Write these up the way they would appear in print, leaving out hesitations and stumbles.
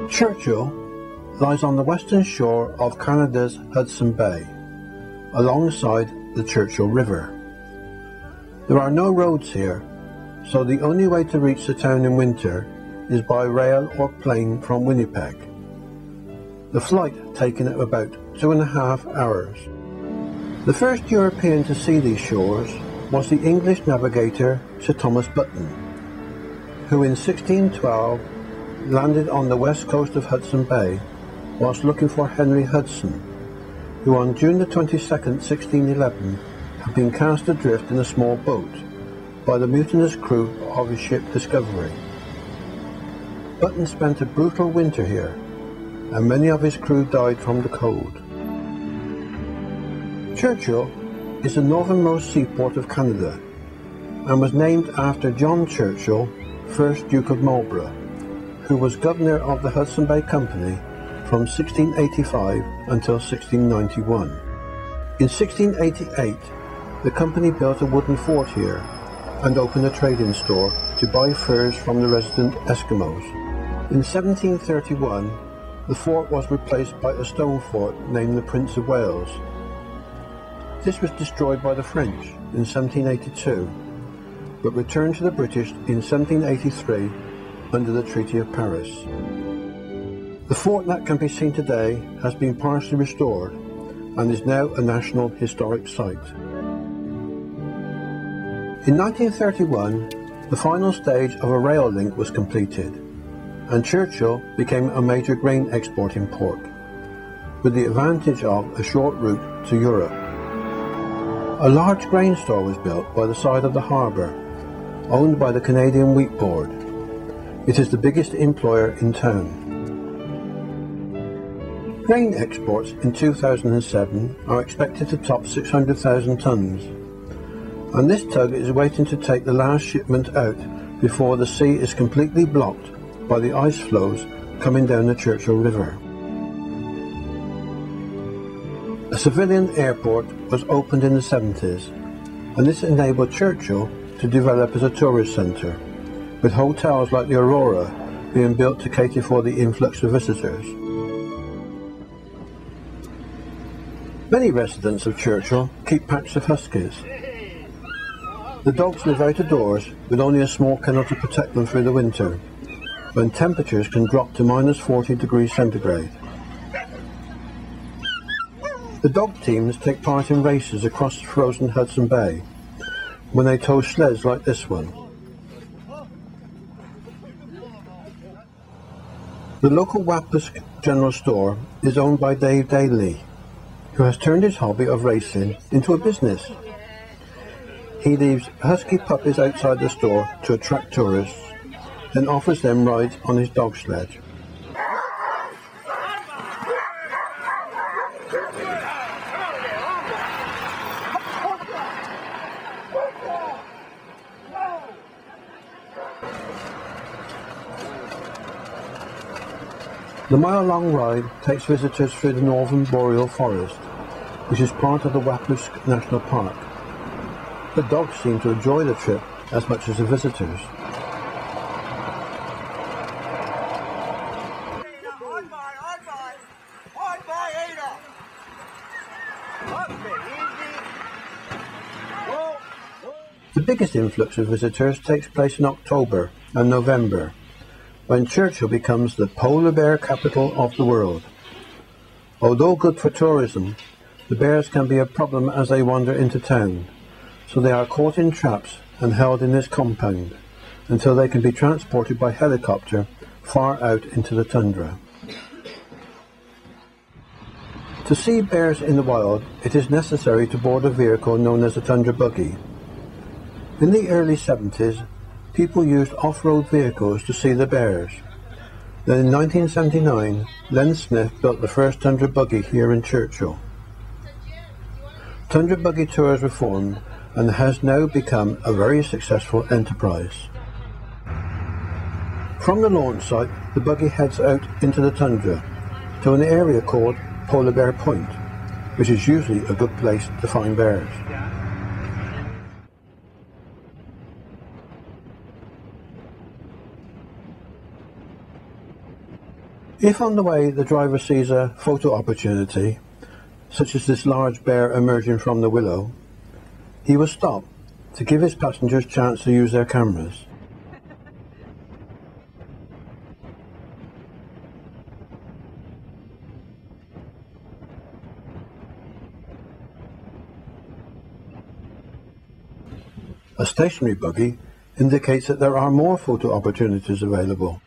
Churchill lies on the western shore of Canada's Hudson Bay, alongside the Churchill River. There are no roads here, so the only way to reach the town in winter is by rail or plane from Winnipeg. The flight taken at about 2.5 hours. The first European to see these shores was the English navigator Sir Thomas Button, who in 1612 landed on the west coast of Hudson Bay whilst looking for Henry Hudson, who on June the 22nd, 1611 had been cast adrift in a small boat by the mutinous crew of his ship Discovery. Button spent a brutal winter here, and many of his crew died from the cold. Churchill is the northernmost seaport of Canada and was named after John Churchill, 1st Duke of Marlborough, who was governor of the Hudson Bay Company from 1685 until 1691. In 1688, the company built a wooden fort here and opened a trading store to buy furs from the resident Eskimos. In 1731, the fort was replaced by a stone fort named the Prince of Wales. This was destroyed by the French in 1782, but returned to the British in 1783 under the Treaty of Paris. The fort that can be seen today has been partially restored and is now a National Historic Site. In 1931, the final stage of a rail link was completed, and Churchill became a major grain exporting port, with the advantage of a short route to Europe. A large grain store was built by the side of the harbour, owned by the Canadian Wheat Board. It is the biggest employer in town. Grain exports in 2007 are expected to top 600,000 tonnes, and this tug is waiting to take the last shipment out before the sea is completely blocked by the ice flows coming down the Churchill River. A civilian airport was opened in the 70s, and this enabled Churchill to develop as a tourist centre, with hotels like the Aurora being built to cater for the influx of visitors. Many residents of Churchill keep packs of huskies. The dogs live out of doors with only a small kennel to protect them through the winter, when temperatures can drop to -40 degrees centigrade. The dog teams take part in races across the frozen Hudson Bay, when they tow sleds like this one. The local Wapusk General Store is owned by Dave Daly, who has turned his hobby of racing into a business. He leaves husky puppies outside the store to attract tourists, then offers them rides on his dog sledge. The mile-long ride takes visitors through the northern boreal forest, which is part of the Wapusk National Park. The dogs seem to enjoy the trip as much as the visitors. The biggest influx of visitors takes place in October and November, when Churchill becomes the polar bear capital of the world. Although good for tourism, the bears can be a problem as they wander into town, so they are caught in traps and held in this compound until they can be transported by helicopter far out into the tundra. To see bears in the wild, it is necessary to board a vehicle known as a tundra buggy. In the early 70s, people used off-road vehicles to see the bears. Then in 1979, Len Smith built the first tundra buggy here in Churchill. Tundra buggy tours were formed and has now become a very successful enterprise. From the launch site, the buggy heads out into the tundra to an area called Polar Bear Point, which is usually a good place to find bears. If on the way the driver sees a photo opportunity, such as this large bear emerging from the willow, he will stop to give his passengers a chance to use their cameras. A stationary buggy indicates that there are more photo opportunities available.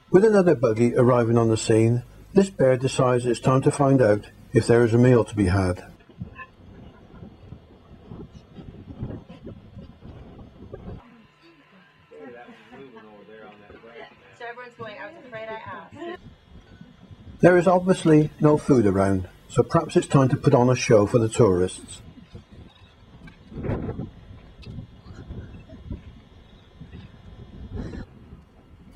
With another buggy arriving on the scene, this bear decides it's time to find out if there is a meal to be had. There is obviously no food around, so perhaps it's time to put on a show for the tourists.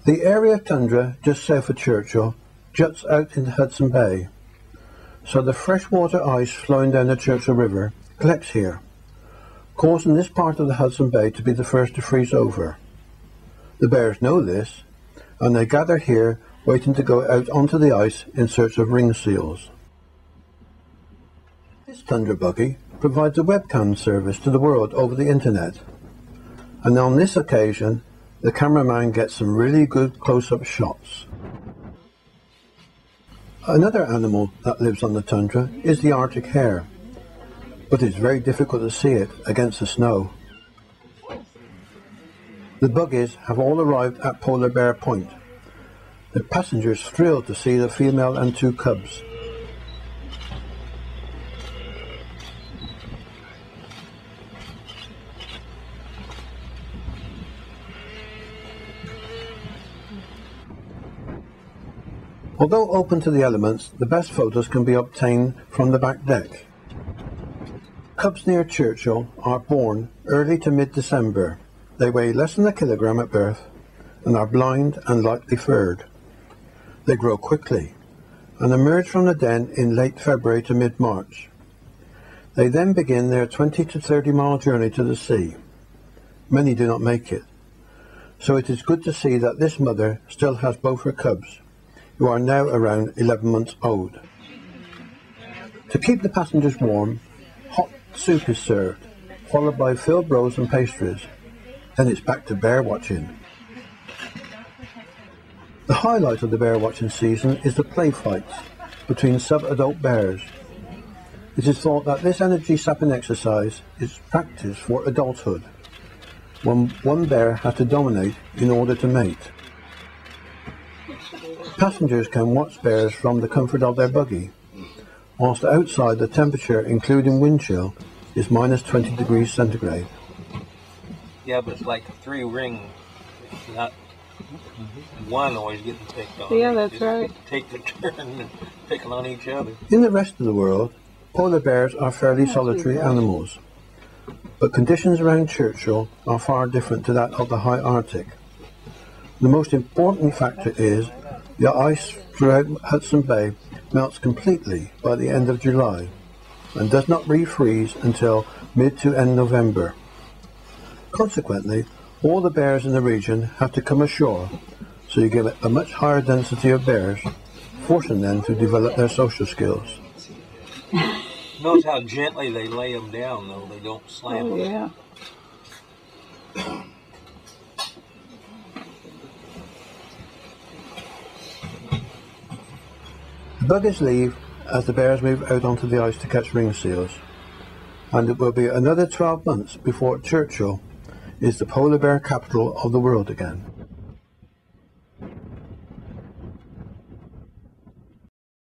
The area of tundra just south of Churchill juts out into Hudson Bay, so the freshwater ice flowing down the Churchill River collects here, causing this part of the Hudson Bay to be the first to freeze over. The bears know this, and they gather here waiting to go out onto the ice in search of ring seals. This tundra buggy provides a webcam service to the world over the internet, and on this occasion the cameraman gets some really good close-up shots. Another animal that lives on the tundra is the Arctic hare, but it's very difficult to see it against the snow. The buggies have all arrived at Polar Bear Point. The passengers thrilled to see the female and two cubs. Although open to the elements, the best photos can be obtained from the back deck. Cubs near Churchill are born early to mid-December. They weigh less than a kilogram at birth and are blind and lightly furred. They grow quickly and emerge from the den in late February to mid-March. They then begin their 20 to 30 mile journey to the sea. Many do not make it, so it is good to see that this mother still has both her cubs, who are now around 11 months old. To keep the passengers warm, hot soup is served, followed by filled rolls and pastries. Then it's back to bear watching. The highlight of the bear watching season is the play fights between sub-adult bears. It is thought that this energy-sapping exercise is practiced for adulthood, when one bear has to dominate in order to mate. Passengers can watch bears from the comfort of their buggy, whilst outside the temperature, including wind chill, is minus 20 degrees centigrade. Yeah, but it's like a three-ring, not one always getting picked on. Yeah, that's right. Take the turn and picking on each other. In the rest of the world, polar bears are fairly solitary animals, but conditions around Churchill are far different to that of the high Arctic. The most important factor is the ice throughout Hudson Bay melts completely by the end of July and does not refreeze until mid to end November. Consequently, all the bears in the region have to come ashore, so you get a much higher density of bears, forcing them to develop their social skills. Notice how gently they lay them down, though. They don't slam them. Yeah. The buggies leave as the bears move out onto the ice to catch ring seals, and it will be another 12 months before Churchill is the polar bear capital of the world again.